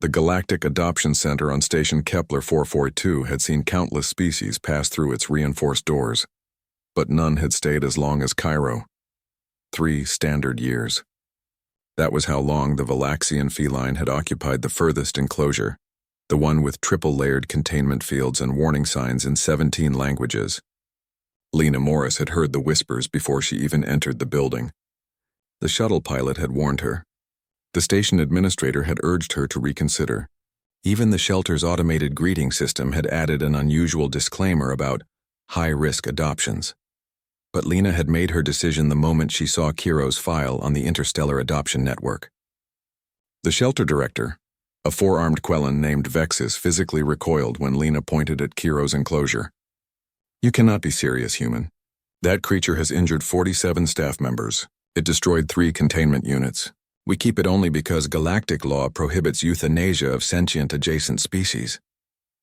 The Galactic Adoption Center on Station Kepler 442 had seen countless species pass through its reinforced doors, but none had stayed as long as Kiro. 3 standard years. That was how long the Valaxian feline had occupied the furthest enclosure, the one with triple-layered containment fields and warning signs in 17 languages. Lena Morris had heard the whispers before she even entered the building. The shuttle pilot had warned her. The station administrator had urged her to reconsider. Even the shelter's automated greeting system had added an unusual disclaimer about high-risk adoptions. But Lena had made her decision the moment she saw Kiro's file on the Interstellar Adoption Network. The shelter director, a 4-armed Quellan named Vexus, physically recoiled when Lena pointed at Kiro's enclosure. "You cannot be serious, human. That creature has injured 47 staff members. It destroyed 3 containment units. We keep it only because galactic law prohibits euthanasia of sentient adjacent species."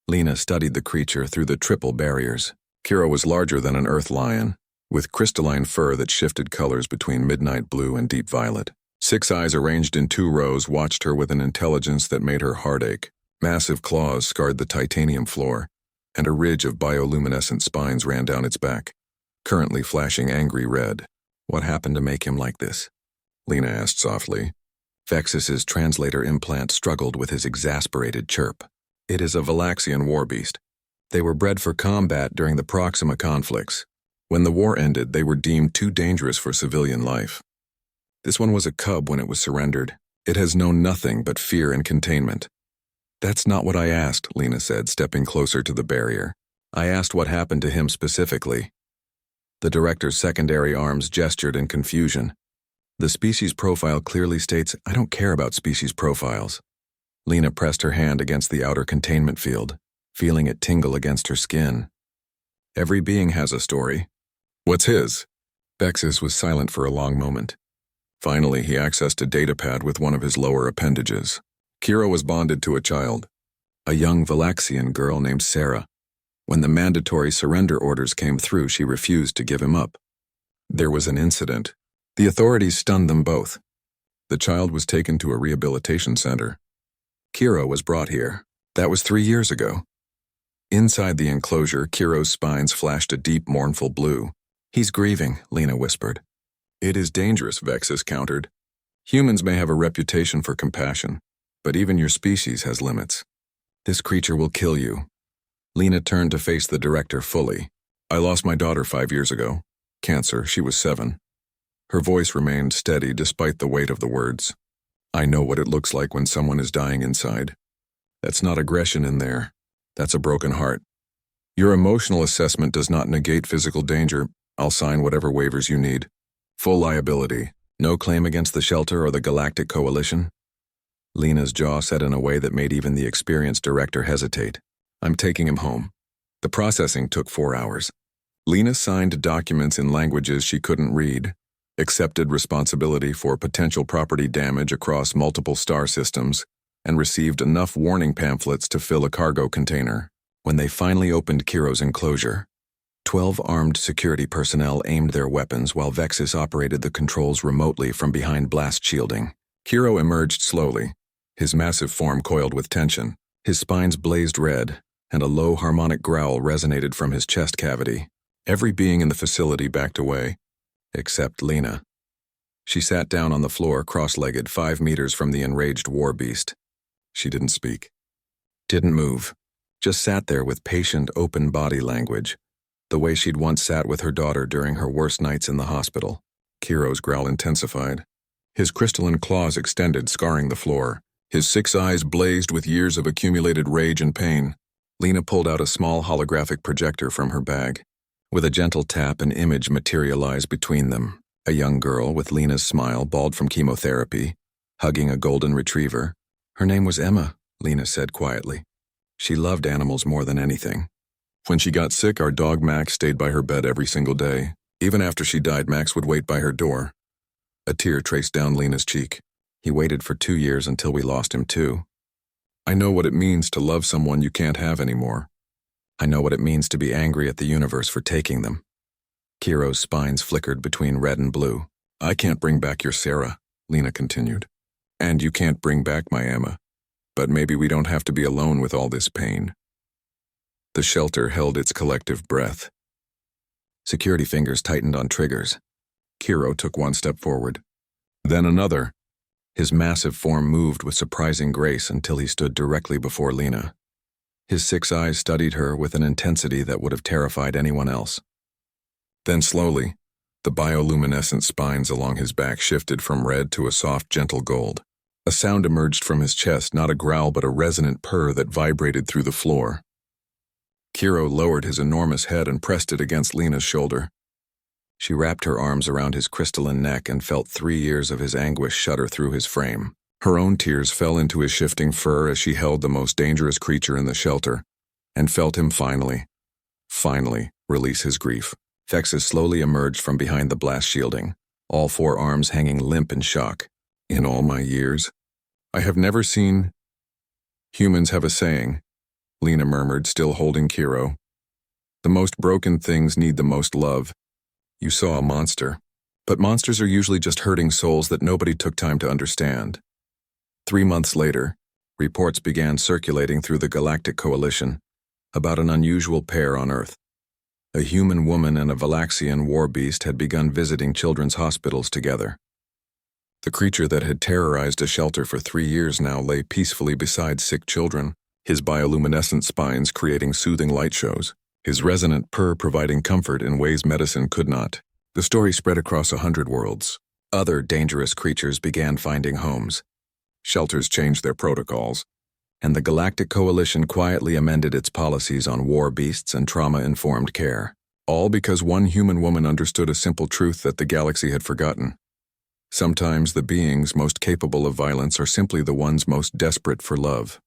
Lena studied the creature through the triple barriers. Kiro was larger than an earth lion, with crystalline fur that shifted colors between midnight blue and deep violet. 6 eyes arranged in 2 rows watched her with an intelligence that made her heart ache. Massive claws scarred the titanium floor, and a ridge of bioluminescent spines ran down its back, currently flashing angry red. "What happened to make him like this?" Lena asked softly. Vexus's translator implant struggled with his exasperated chirp. "It is a Valaxian war beast. They were bred for combat during the Proxima conflicts. When the war ended, they were deemed too dangerous for civilian life. This one was a cub when it was surrendered. It has known nothing but fear and containment." "That's not what I asked," Lena said, stepping closer to the barrier. "I asked what happened to him specifically." The director's secondary arms gestured in confusion. "The species profile clearly states, I don't care about species profiles." Lena pressed her hand against the outer containment field, feeling it tingle against her skin. "Every being has a story." "What's his?" Vexus was silent for a long moment. Finally, he accessed a datapad with one of his lower appendages. Kiro was bonded to a child, a young Valaxian girl named Sarah. When the mandatory surrender orders came through, she refused to give him up. There was an incident. The authorities stunned them both. The child was taken to a rehabilitation center. Kiro was brought here. That was 3 years ago. Inside the enclosure, Kiro's spines flashed a deep, mournful blue. "He's grieving," Lena whispered. "It is dangerous," Vexus countered. "Humans may have a reputation for compassion, but even your species has limits. This creature will kill you." Lena turned to face the director fully. "I lost my daughter 5 years ago. Cancer, she was 7. Her voice remained steady despite the weight of the words. "I know what it looks like when someone is dying inside. That's not aggression in there. That's a broken heart. Your emotional assessment does not negate physical danger. I'll sign whatever waivers you need. Full liability. No claim against the shelter or the Galactic Coalition." Lena's jaw set in a way that made even the experienced director hesitate. "I'm taking him home." The processing took 4 hours. Lena signed documents in languages she couldn't read, accepted responsibility for potential property damage across multiple star systems, and received enough warning pamphlets to fill a cargo container. When they finally opened Kiro's enclosure, 12 armed security personnel aimed their weapons while Vexus operated the controls remotely from behind blast shielding. Kiro emerged slowly, his massive form coiled with tension. His spines blazed red, and a low harmonic growl resonated from his chest cavity. Every being in the facility backed away, except Lena. She sat down on the floor cross-legged 5 meters from the enraged war beast. She didn't speak. Didn't move. Just sat there with patient, open body language, the way she'd once sat with her daughter during her worst nights in the hospital. Kiro's growl intensified. His crystalline claws extended, scarring the floor. His 6 eyes blazed with years of accumulated rage and pain. Lena pulled out a small holographic projector from her bag. With a gentle tap, an image materialized between them. A young girl with Lena's smile, bald from chemotherapy, hugging a golden retriever. Her name was Emma, Lena said quietly. She loved animals more than anything. When she got sick, our dog Max stayed by her bed every single day. Even after she died, Max would wait by her door. A tear traced down Lena's cheek. He waited for 2 years until we lost him too. I know what it means to love someone you can't have anymore. I know what it means to be angry at the universe for taking them. Kiro's spines flickered between red and blue. I can't bring back your Sarah, Lena continued. And you can't bring back my Emma. but maybe we don't have to be alone with all this pain. The shelter held its collective breath. Security fingers tightened on triggers. Kiro took one step forward. Then another. His massive form moved with surprising grace until he stood directly before Lena. His 6 eyes studied her with an intensity that would have terrified anyone else. Then slowly, the bioluminescent spines along his back shifted from red to a soft, gentle gold. A sound emerged from his chest, not a growl but a resonant purr that vibrated through the floor. Kiro lowered his enormous head and pressed it against Lena's shoulder. She wrapped her arms around his crystalline neck and felt 3 years of his anguish shudder through his frame. Her own tears fell into his shifting fur as she held the most dangerous creature in the shelter, and felt him finally, release his grief. Fexus slowly emerged from behind the blast shielding, all 4 arms hanging limp in shock. In all my years, I have never seen... Humans have a saying, Lena murmured, still holding Kiro. The most broken things need the most love. You saw a monster, but monsters are usually just hurting souls that nobody took time to understand. 3 months later, reports began circulating through the Galactic Coalition about an unusual pair on Earth. A human woman and a Valaxian war beast had begun visiting children's hospitals together. The creature that had terrorized a shelter for 3 years now lay peacefully beside sick children, his bioluminescent spines creating soothing light shows, his resonant purr providing comfort in ways medicine could not. The story spread across 100 worlds. Other dangerous creatures began finding homes. Shelters changed their protocols, and the Galactic Coalition quietly amended its policies on war beasts and trauma-informed care. All because one human woman understood a simple truth that the galaxy had forgotten. Sometimes the beings most capable of violence are simply the ones most desperate for love.